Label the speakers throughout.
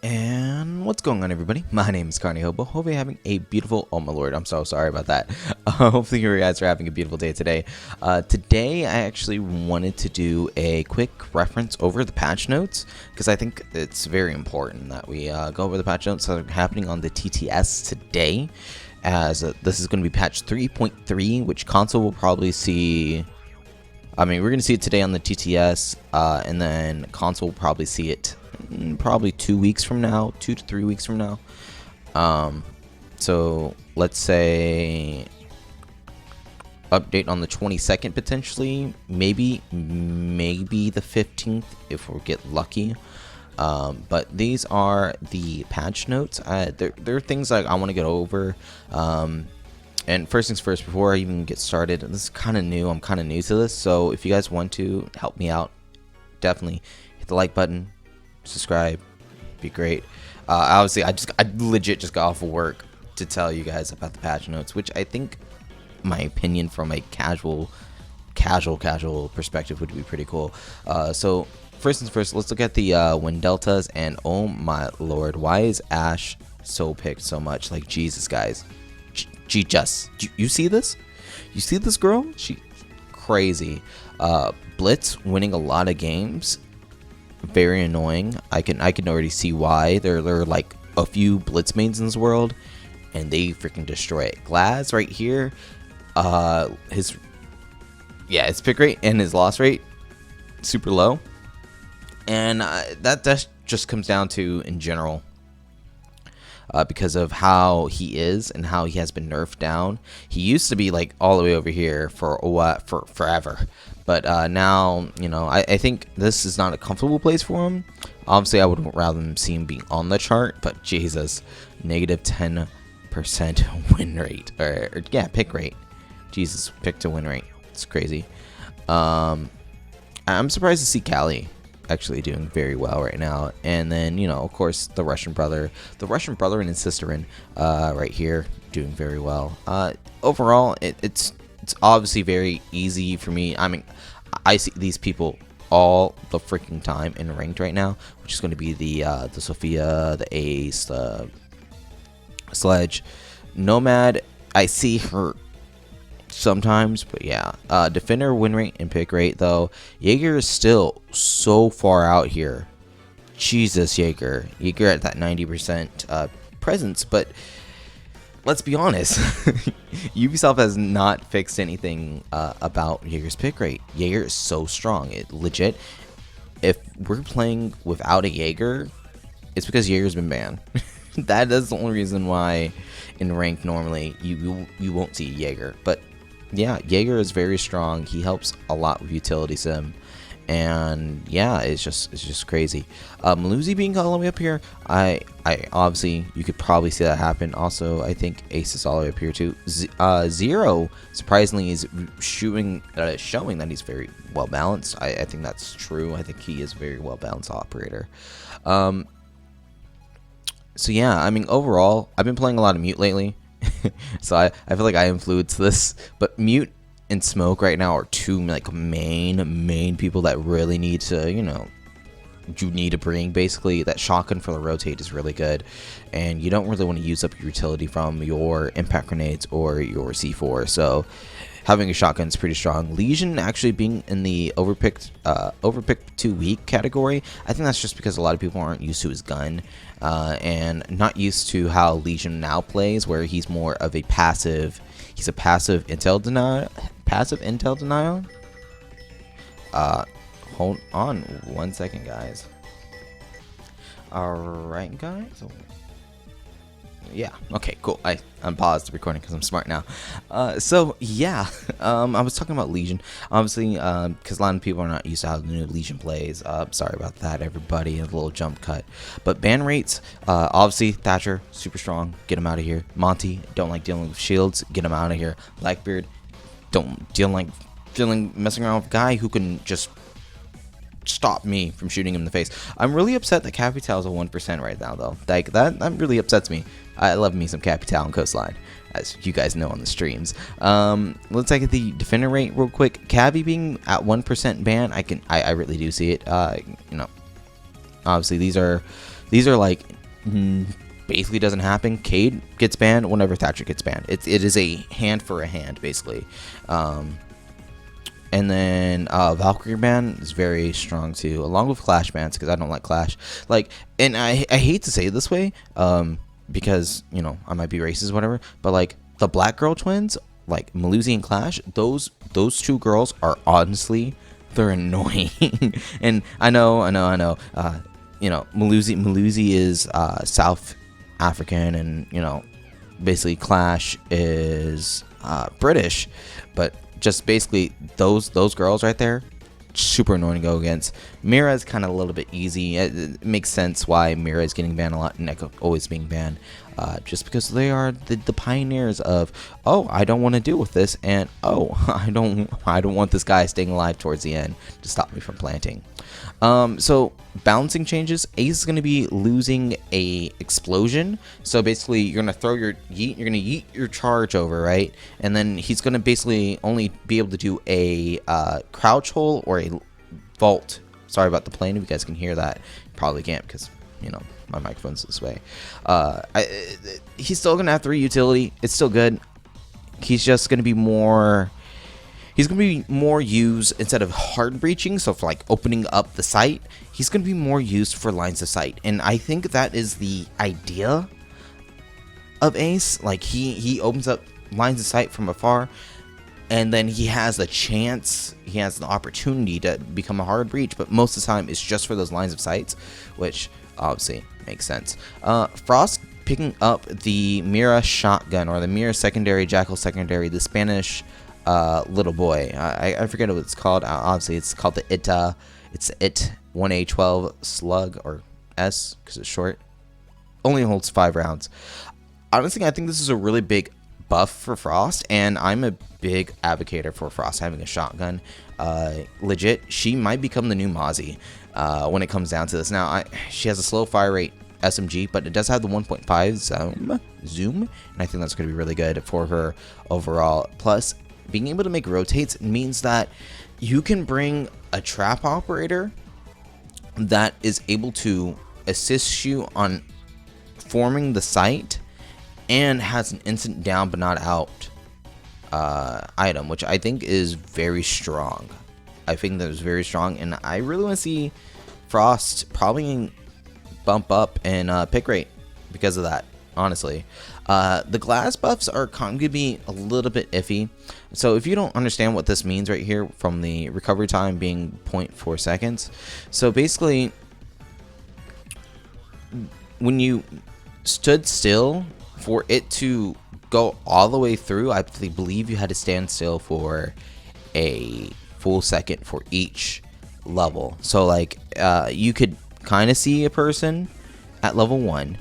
Speaker 1: And what's going on, everybody? My name is Carnie Hobo. Hope you're having a beautiful, oh my lord, I'm so sorry about that. Hopefully you guys are having a beautiful day today. Today I actually wanted to do a quick reference over the patch notes, because I think it's very important that we go over the patch notes that are happening on the TTS today, as this is going to be patch 3.3, which console will probably see. I mean, we're going to see it today on the TTS, and then console will probably see it probably 2 weeks from now, 2 to 3 weeks from now. So let's say update on the 22nd potentially, maybe the 15th if we get lucky. But these are the patch notes. There are things like I want to get over. And first things first, before I even get started, this is kind of new. I'm kind of new to this, so if you guys want to help me out, definitely hit the like button, subscribe, be great. Obviously, I legit just got off of work to tell you guys about the patch notes, which I think, my opinion, from a casual perspective, would be pretty cool. So first things first, let's look at the win deltas, and oh my lord, why is Ash so picked so much? Like, Jesus, guys. You see this? You see this girl? She crazy. Blitz winning a lot of games. Very annoying. I can already see why. There are like a few Blitz mains in this world, and they freaking destroy it. Glaz right here, his pick rate and his loss rate super low, and that just comes down to, in general, because of how he is and how he has been nerfed down. He used to be like all the way over here for forever, but now, you know, I think this is not a comfortable place for him. Obviously, I would rather see him being on the chart, but Jesus, negative 10% win rate, or yeah, pick rate. Jesus, pick to win rate. It's crazy. I'm surprised to see Callie actually doing very well right now. And then, you know, of course, the Russian brother and his sister right here doing very well. Overall, it's obviously very easy for me. I mean, I see these people all the freaking time in ranked right now, which is going to be the Sophia, the Ace, the Sledge, Nomad. I see her sometimes, but yeah. Defender win rate and pick rate, though, Jaeger is still so far out here. Jesus, Jaeger at that 90% presence, but let's be honest, Ubisoft has not fixed anything about Jaeger's pick rate. Jaeger is so strong. It legit, if we're playing without a Jaeger, it's because Jaeger's been banned. That is the only reason why in rank normally you won't see Jaeger. But yeah, Jaeger is very strong. He helps a lot with utility sim, and yeah, it's just crazy. Maluzi being all the way up here, I obviously, you could probably see that happen. Also, I think Ace is all the way up here too. Zero surprisingly is showing that he's very well balanced. I think that's true. I think he is a very well balanced operator. So yeah, I mean, overall, I've been playing a lot of Mute lately. So I feel like I influenced this, but Mute and Smoke right now are two like main people that really need to, you know, you need to bring. Basically, that shotgun for the rotate is really good, and you don't really want to use up your utility from your impact grenades or your C4. So having a shotgun is pretty strong. Legion actually being in the overpicked too weak category, I think that's just because a lot of people aren't used to his gun, and not used to how Legion now plays, where he's more of a passive. He's a passive intel denial. Hold on 1 second, guys. All right, guys. Yeah, okay, cool. I unpaused the recording because I'm smart now. So yeah, I was talking about Legion, obviously, because a lot of people are not used to how the new Legion plays. Sorry about that, everybody. A little jump cut. But ban rates, obviously, Thatcher, super strong, get him out of here. Monty, don't like dealing with shields, get him out of here. Blackbeard, don't like messing around with a guy who can just stop me from shooting him in the face. I'm really upset that Capital is a 1% right now, though. Like, that really upsets me. I love me some Capital and Coastline, as you guys know on the streams. Let's look at the defender rate real quick. Cavi being at 1% ban, I really do see it. You know, obviously these are These are like basically doesn't happen. Cade gets banned whenever Thatcher gets banned. It is a hand for a hand basically. And then Valkyrie ban is very strong too, along with Clash bans, because I don't like Clash. Like, and I hate to say it this way, because, you know, I might be racist or whatever, but like the Black Girl twins, like Melusi and Clash, those two girls are honestly, they're annoying. And I know. You know, Melusi is South African, and, you know, basically Clash is British, but just basically those girls right there, super annoying to go against. Mira is kind of a little bit easy. It makes sense why Mira is getting banned a lot and Echo always being banned, just because they are the pioneers of, oh, I don't want to deal with this, and oh, I don't want this guy staying alive towards the end to stop me from planting. So balancing changes. Ace is going to be losing a explosion. So basically, you're going to throw your yeet. You're going to yeet your charge over, right? And then he's going to basically only be able to do a crouch hole or a vault. Sorry about the plane. If you guys can hear that, probably can't because, you know, my microphone's this way. He's still going to have 3 utility. It's still good. He's just going to be more. He's going to be more used instead of hard breaching, so for like opening up the sight, he's going to be more used for lines of sight. And I think that is the idea of Ace. Like he opens up lines of sight from afar, and then he has the chance, he has the opportunity to become a hard breach, but most of the time it's just for those lines of sights, which obviously makes sense. Frost picking up the Mira shotgun, or the Mira secondary, Jackal secondary, the Spanish little boy. I forget what it's called. Obviously, it's called the ITA. It's the IT 1A12 slug, or S because it's short. Only holds 5 rounds. Honestly, I think this is a really big buff for Frost, and I'm a big advocate for Frost having a shotgun. Legit, she might become the new Mozzie when it comes down to this. Now, she has a slow fire rate SMG, but it does have the 1.5 zoom, and I think that's going to be really good for her overall. Plus, being able to make rotates means that you can bring a trap operator that is able to assist you on forming the site and has an instant down but not out item, which I think is very strong. I think that is very strong, and I really want to see Frost probably bump up in pick rate because of that, honestly. The glass buffs are going to be a little bit iffy. So if you don't understand what this means right here, from the recovery time being 0.4 seconds. So basically, when you stood still, for it to go all the way through, I believe you had to stand still for a full second for each level. So like you could kind of see a person at level 1.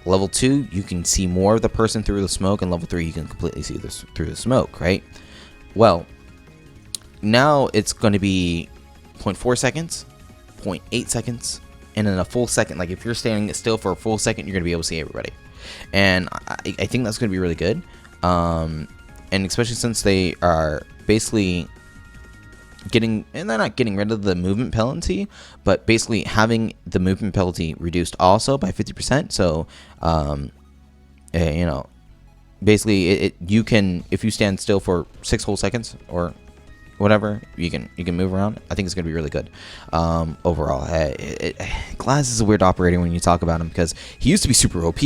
Speaker 1: Level 2, you can see more of the person through the smoke, and level 3, you can completely see this through the smoke, right? Well, now it's going to be 0.4 seconds, 0.8 seconds, and then a full second. Like if you're standing still for a full second, you're going to be able to see everybody. And I think that's going to be really good. And especially since they are basically getting, and they're not getting rid of the movement penalty, but basically having the movement penalty reduced also by 50%. So, you know, basically you can, if you stand still for 6 whole seconds or whatever, you can move around. I think it's gonna be really good. Overall, Glass is a weird operator when you talk about him, because he used to be super OP,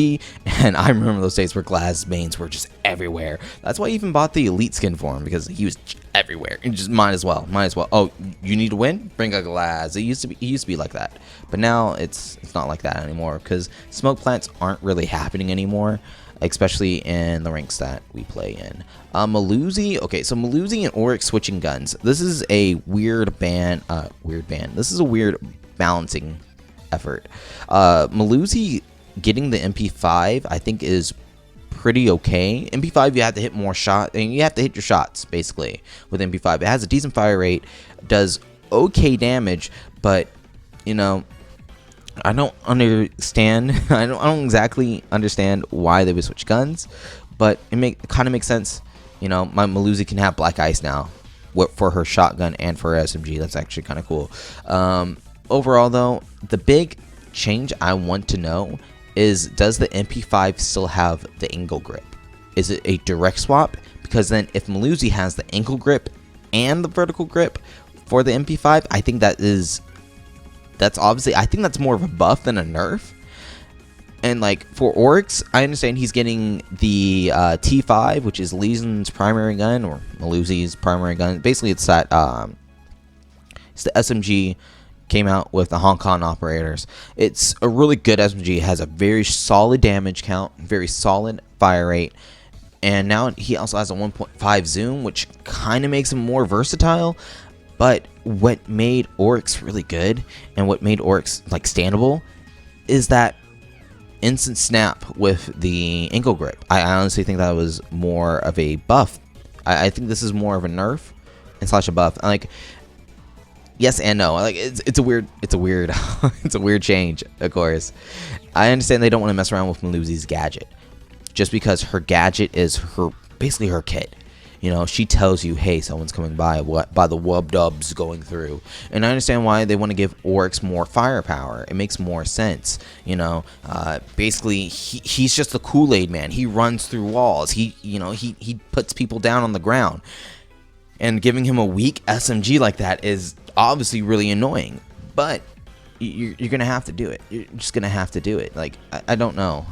Speaker 1: and I remember those days where Glass mains were just everywhere. That's why I even bought the elite skin for him, because he was everywhere. And just might as well. Oh, you need to win? Bring a Glass. He used to be like that, but now it's not like that anymore, because smoke plants aren't really happening anymore, especially in the ranks that we play in. Melusi. Okay, so Melusi and Oryx switching guns. This is a weird ban. This is a weird balancing effort. Melusi getting the MP5, I think, is pretty okay. MP5, you have to hit more shots, and you have to hit your shots basically with MP5. It has a decent fire rate, does okay damage, but you know, I don't understand. I don't exactly understand why they would switch guns, but it kind of makes sense. You know, my Melusi can have black ice now for her shotgun and for her SMG. That's actually kind of cool. Overall, though, the big change I want to know is, does the MP5 still have the angle grip? Is it a direct swap? Because then if Melusi has the ankle grip and the vertical grip for the MP5, I think that's obviously, I think that's more of a buff than a nerf. And like for Oryx, I understand he's getting the T5, which is Lee Sin's primary gun, or Melusi's primary gun. Basically, it's that it's the SMG. Came out with the Hong Kong operators. It's a really good SMG. It has a very solid damage count, very solid fire rate, and now he also has a 1.5 zoom, which kind of makes him more versatile. But what made Oryx really good and what made Oryx like standable is that instant snap with the ankle grip. I honestly think that was more of a buff. I think this is more of a nerf and slash a buff. Like, yes and no. Like it's a weird it's a weird change, of course. I understand they don't want to mess around with Melusi's gadget, just because her gadget is basically her kit. You know, she tells you, hey, someone's coming by the wub dubs going through. And I understand why they want to give Oryx more firepower. It makes more sense. You know, basically he's just the Kool-Aid man. He runs through walls. He puts people down on the ground. And giving him a weak SMG like that is obviously really annoying, but you're gonna have to do it. You're just gonna have to do it. Like, I don't know.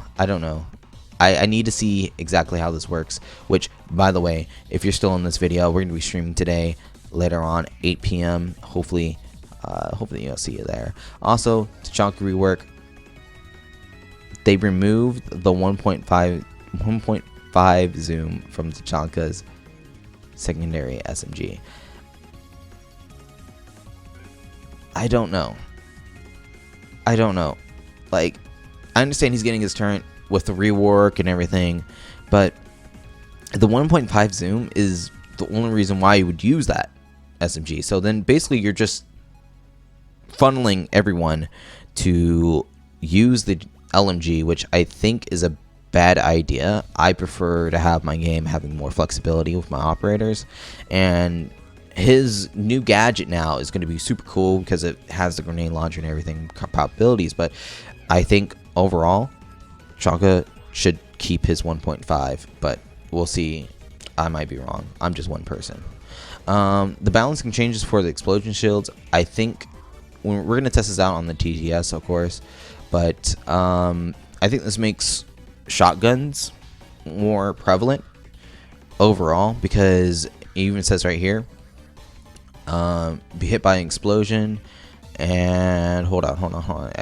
Speaker 1: I need to see exactly how this works, which, by the way, if you're still in this video, we're gonna be streaming today later on, 8 p.m. hopefully you'll see you there. Also, Tachanka rework, they removed the 1.5 zoom from Tachanka's secondary SMG. I don't know. Like, I understand he's getting his turret with the rework and everything, but the 1.5 zoom is the only reason why you would use that SMG. So then basically you're just funneling everyone to use the LMG, which I think is a bad idea. I prefer to have my game having more flexibility with my operators, and his new gadget now is going to be super cool because it has the grenade launcher and everything probabilities. But I think overall Tachanka should keep his 1.5, but we'll see. I might be wrong. I'm just one person. The balancing changes for the explosion shields, I think we're going to test this out on the TTS, of course, but I think this makes shotguns more prevalent overall, because it even says right here, be hit by an explosion, and hold on,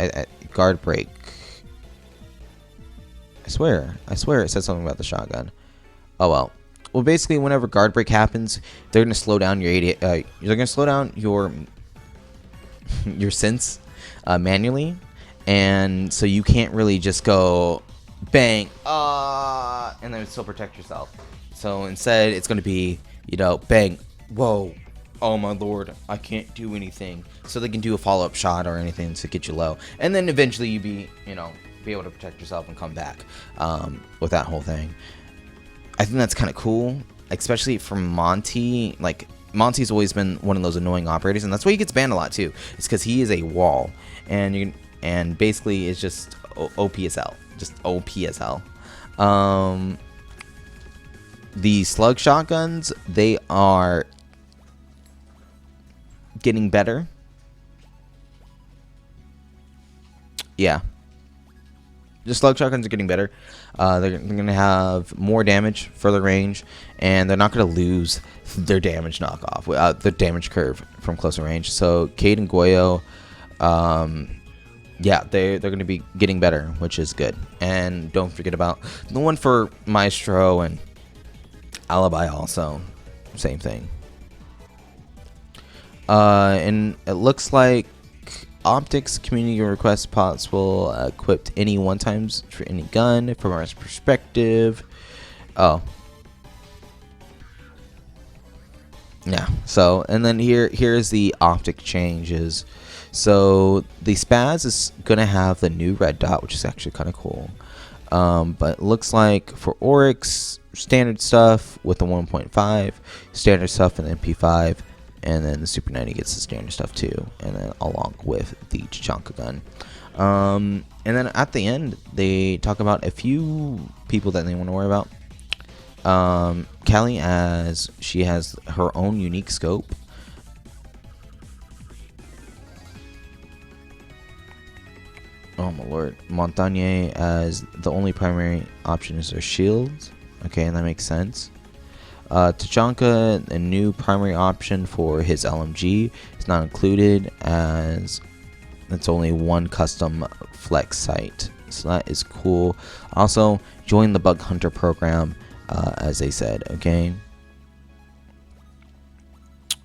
Speaker 1: guard break. I swear it said something about the shotgun. Oh well, basically whenever guard break happens, they're gonna slow down your they're gonna slow down your synths manually, and so you can't really just go bang, and then still protect yourself. So instead, it's going to be, bang, whoa, oh my lord, I can't do anything. So they can do a follow-up shot or anything to get you low, and then eventually you be able to protect yourself and come back with that whole thing. I think that's kind of cool, especially from Monty. Like, Monty's always been one of those annoying operators, and that's why he gets banned a lot too. It's because he is a wall, and basically it's just OP as hell. Just OP as hell. The slug shotguns, they are getting better. Yeah. The slug shotguns are getting better. They're going to have more damage, further range, and they're not going to lose their damage knockoff, the damage curve from closer range. So Cade and Goyo, yeah, they're going to be getting better, which is good. And don't forget about the one for Maestro and Alibi also. Same thing. And it looks like optics community request pots will equip any one times for any gun from our perspective. Oh. Yeah. So, and then here's the optic changes. So the Spaz is gonna have the new red dot, which is actually kind of cool. But it looks like for Oryx, standard stuff with the 1.5, standard stuff in the MP5, and then the Super 90 gets the standard stuff too, and then along with the Tachanka gun. And then at the end, they talk about a few people that they want to worry about. Callie, as she has her own unique scope. Oh my lord. Montagne, as the only primary option is her shields. Okay, and that makes sense. Tachanka, a new primary option for his LMG, is not included as it's only one custom flex site. So that is cool. Also, join the Bug Hunter program, as they said. Okay.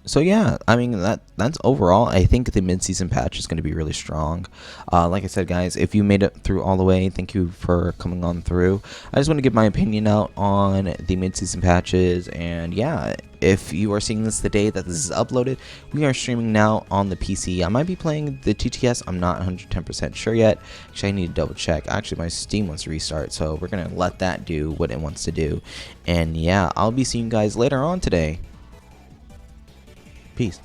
Speaker 1: So yeah, I mean that's overall. I think the mid-season patch is going to be really strong. Like I said, guys, if you made it through all the way, thank you for coming on through. I just want to give my opinion out on the mid-season patches, and yeah, if you are seeing this the day that this is uploaded, we are streaming now on the PC. I might be playing the TTS. I'm not 110% sure yet. Actually, I need to double check. Actually, my Steam wants to restart, so we're gonna let that do what it wants to do. And yeah, I'll be seeing you guys later on today. Peace.